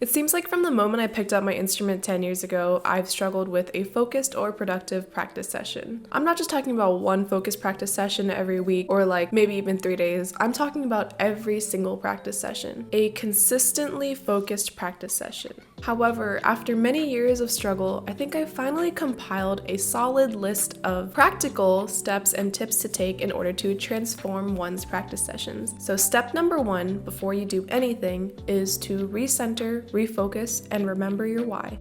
It seems like from the moment I picked up my instrument 10 years ago, I've struggled with a focused or productive practice session. I'm not just talking about one focused practice session every week or like maybe even 3 days. I'm talking about every single practice session. A consistently focused practice session. However, after many years of struggle, I think I finally compiled a solid list of practical steps and tips to take in order to transform one's practice sessions. So step number 1 before you do anything is to recenter, refocus, and remember your why.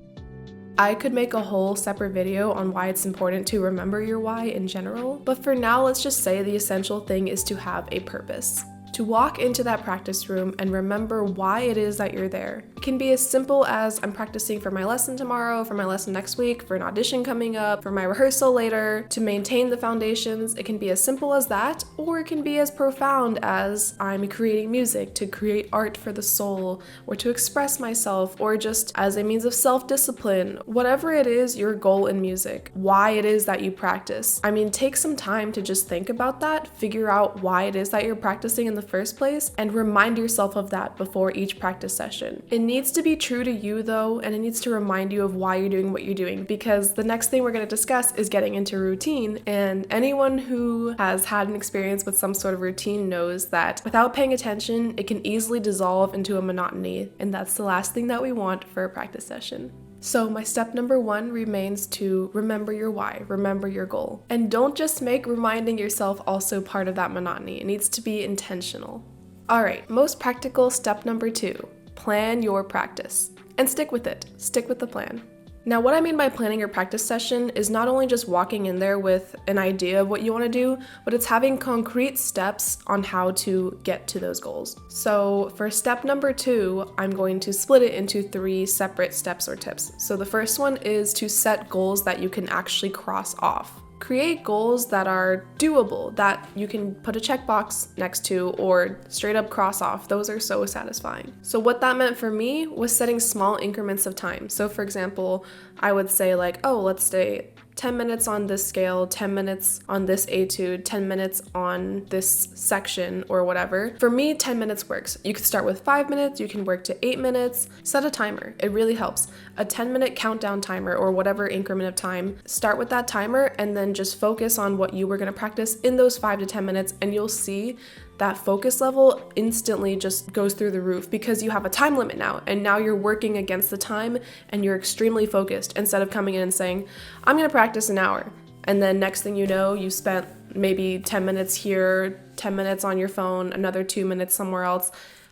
I could make a whole separate video on why it's important to remember your why in general, but for now, let's just say the essential thing is to have a purpose. To walk into that practice room and remember why it is that you're there. It can be as simple as I'm practicing for my lesson tomorrow, for my lesson next week, for an audition coming up, for my rehearsal later, to maintain the foundations. It can be as simple as that, or it can be as profound as I'm creating music to create art for the soul, or to express myself, or just as a means of self-discipline. Whatever it is your goal in music, why it is that you practice. I mean, take some time to just think about that, figure out why it is that you're practicing in the first place, and remind yourself of that before each practice session. It needs to be true to you though, and it needs to remind you of why you're doing what you're doing, because the next thing we're going to discuss is getting into routine, and anyone who has had an experience with some sort of routine knows that without paying attention, it can easily dissolve into a monotony, and that's the last thing that we want for a practice session. So my step number 1 remains to remember your why, remember your goal. And don't just make reminding yourself also part of that monotony. It needs to be intentional. All right, most practical step number 2, plan your practice. And stick with it, stick with the plan. Now, what I mean by planning your practice session is not only just walking in there with an idea of what you want to do, but it's having concrete steps on how to get to those goals. So for step number 2, I'm going to split it into 3 separate steps or tips. So the first one is to set goals that you can actually cross off. Create goals that are doable, that you can put a checkbox next to or straight up cross off. Those are so satisfying. So what that meant for me was setting small increments of time. So for example, I would say like, oh, let's say 10 minutes on this scale, 10 minutes on this etude, 10 minutes on this section or whatever. For me, 10 minutes works. You could start with 5 minutes, you can work to 8 minutes, set a timer. It really helps. A 10-minute countdown timer or whatever increment of time. Start with that timer and then just focus on what you were going to practice in those 5 to 10 minutes, and you'll see that focus level instantly just goes through the roof because you have a time limit now, and now you're working against the time and you're extremely focused instead of coming in and saying, I'm going to practice an hour. And then next thing you know, you spent maybe 10 minutes here, 10 minutes on your phone, another 2 minutes somewhere else.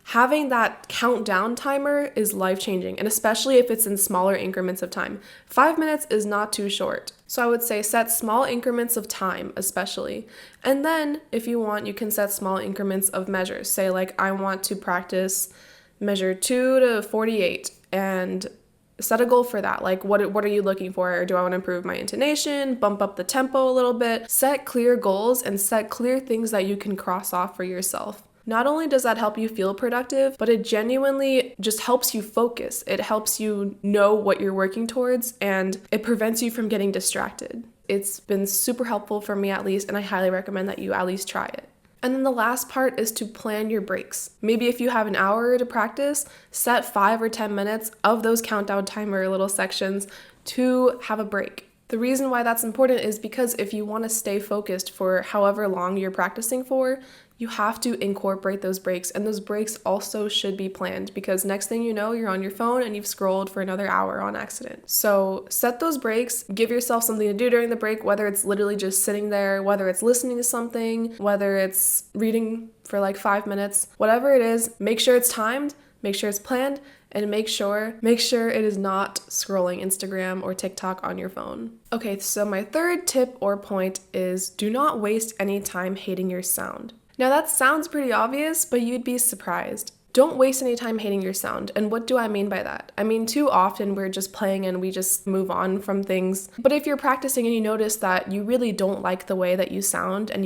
Having that countdown timer is life-changing, and especially if it's in smaller increments of time. 5 minutes is not too short. So I would say set small increments of time, especially. And then if you want, you can set small increments of measures. Say like, I want to practice measure 2 to 48 and set a goal for that. Like what are you looking for? Or do I want to improve my intonation, bump up the tempo a little bit? Set clear goals and set clear things that you can cross off for yourself. Not only does that help you feel productive, but it genuinely just helps you focus. It helps you know what you're working towards, and it prevents you from getting distracted. It's been super helpful for me at least, and I highly recommend that you at least try it. And then the last part is to plan your breaks. Maybe if you have an hour to practice, set 5 or 10 minutes of those countdown timer little sections to have a break. The reason why that's important is because if you want to stay focused for however long you're practicing for, you have to incorporate those breaks, and those breaks also should be planned because next thing you know, you're on your phone and you've scrolled for another hour on accident. So set those breaks, give yourself something to do during the break, whether it's literally just sitting there, whether it's listening to something, whether it's reading for like 5 minutes, whatever it is, make sure it's timed, make sure it's planned, and make sure it is not scrolling Instagram or TikTok on your phone. Okay, so my third tip or point is do not waste any time hating your sound. Now that sounds pretty obvious, but you'd be surprised. Don't waste any time hating your sound. And what do I mean by that? I mean, too often we're just playing and we just move on from things. But if you're practicing and you notice that you really don't like the way that you sound and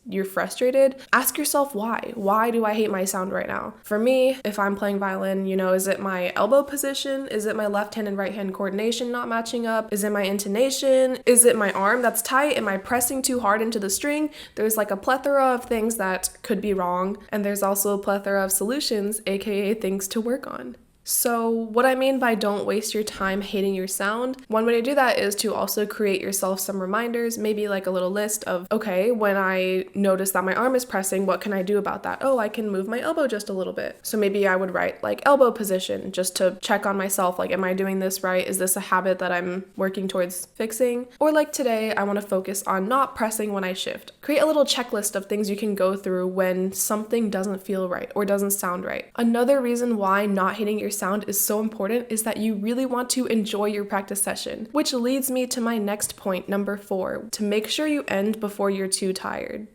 you're frustrated, ask yourself why. Why do I hate my sound right now? For me, if I'm playing violin, is it my elbow position? Is it my left hand and right hand coordination not matching up? Is it my intonation? Is it my arm that's tight? Am I pressing too hard into the string? There's like a plethora of things that could be wrong. And there's also a plethora of solutions, aka things to work on. So what I mean by don't waste your time hating your sound, one way to do that is to also create yourself some reminders, maybe like a little list of, okay, when I notice that my arm is pressing, what can I do about that? Oh, I can move my elbow just a little bit. So maybe I would write like elbow position just to check on myself, like, am I doing this right? Is this a habit that I'm working towards fixing? Or like today, I want to focus on not pressing when I shift. Create a little checklist of things you can go through when something doesn't feel right or doesn't sound right. Another reason why not hating your sound is so important is that you really want to enjoy your practice session, which leads me to my next point, number 4, to make sure you end before you're too tired.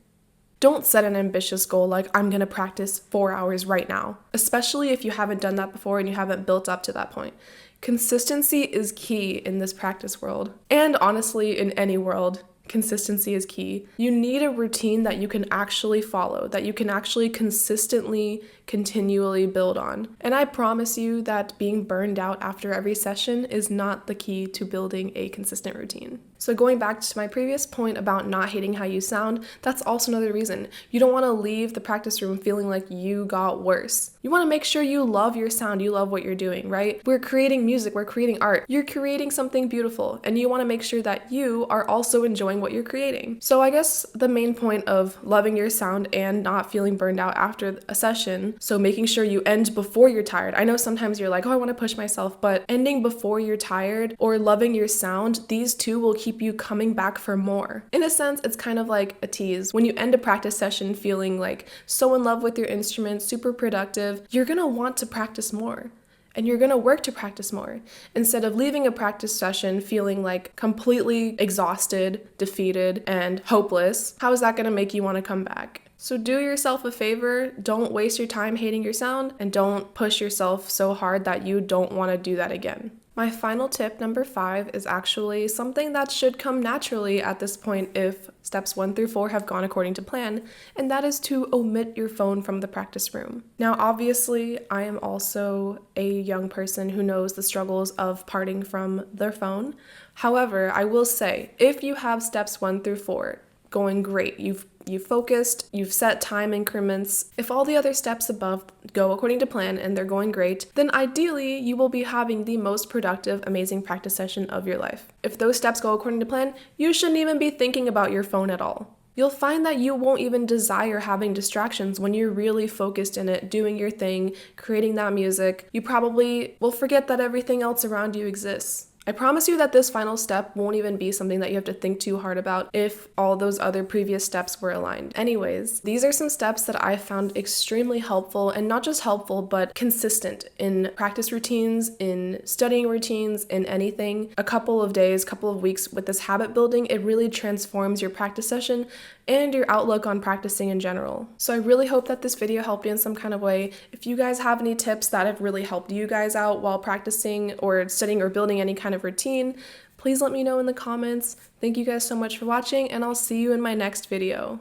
Don't set an ambitious goal like, I'm gonna practice 4 hours right now, especially if you haven't done that before and you haven't built up to that point. Consistency is key in this practice world, and honestly, in any world. Consistency is key. You need a routine that you can actually follow, that you can actually consistently, continually build on. And I promise you that being burned out after every session is not the key to building a consistent routine. So going back to my previous point about not hating how you sound, that's also another reason. You don't want to leave the practice room feeling like you got worse. You want to make sure you love your sound, you love what you're doing, right? We're creating music, we're creating art. You're creating something beautiful, and you want to make sure that you are also enjoying what you're creating. So I guess the main point of loving your sound and not feeling burned out after a session, so making sure you end before you're tired. I know sometimes you're like, oh, I want to push myself, but ending before you're tired or loving your sound, these two will keep you coming back for more. In a sense, it's kind of like a tease. When you end a practice session feeling like so in love with your instrument, super productive, you're gonna want to practice more. And you're gonna work to practice more, instead of leaving a practice session feeling like completely exhausted, defeated, and hopeless. How is that gonna make you wanna come back? So do yourself a favor, don't waste your time hating your sound, and don't push yourself so hard that you don't wanna do that again. My final tip, number 5, is actually something that should come naturally at this point if steps 1 through 4 have gone according to plan, and that is to omit your phone from the practice room. Now, obviously, I am also a young person who knows the struggles of parting from their phone. However, I will say, if you have steps 1 through 4 going great, you've focused, you've set time increments. If all the other steps above go according to plan and they're going great, then ideally you will be having the most productive, amazing practice session of your life. If those steps go according to plan, you shouldn't even be thinking about your phone at all. You'll find that you won't even desire having distractions when you're really focused in it, doing your thing, creating that music. You probably will forget that everything else around you exists. I promise you that this final step won't even be something that you have to think too hard about if all those other previous steps were aligned. Anyways, these are some steps that I found extremely helpful, and not just helpful, but consistent in practice routines, in studying routines, in anything. A couple of days, couple of weeks with this habit building, it really transforms your practice session and your outlook on practicing in general. So I really hope that this video helped you in some kind of way. If you guys have any tips that have really helped you guys out while practicing or studying or building any kind of routine, please let me know in the comments. Thank you guys so much for watching, and I'll see you in my next video.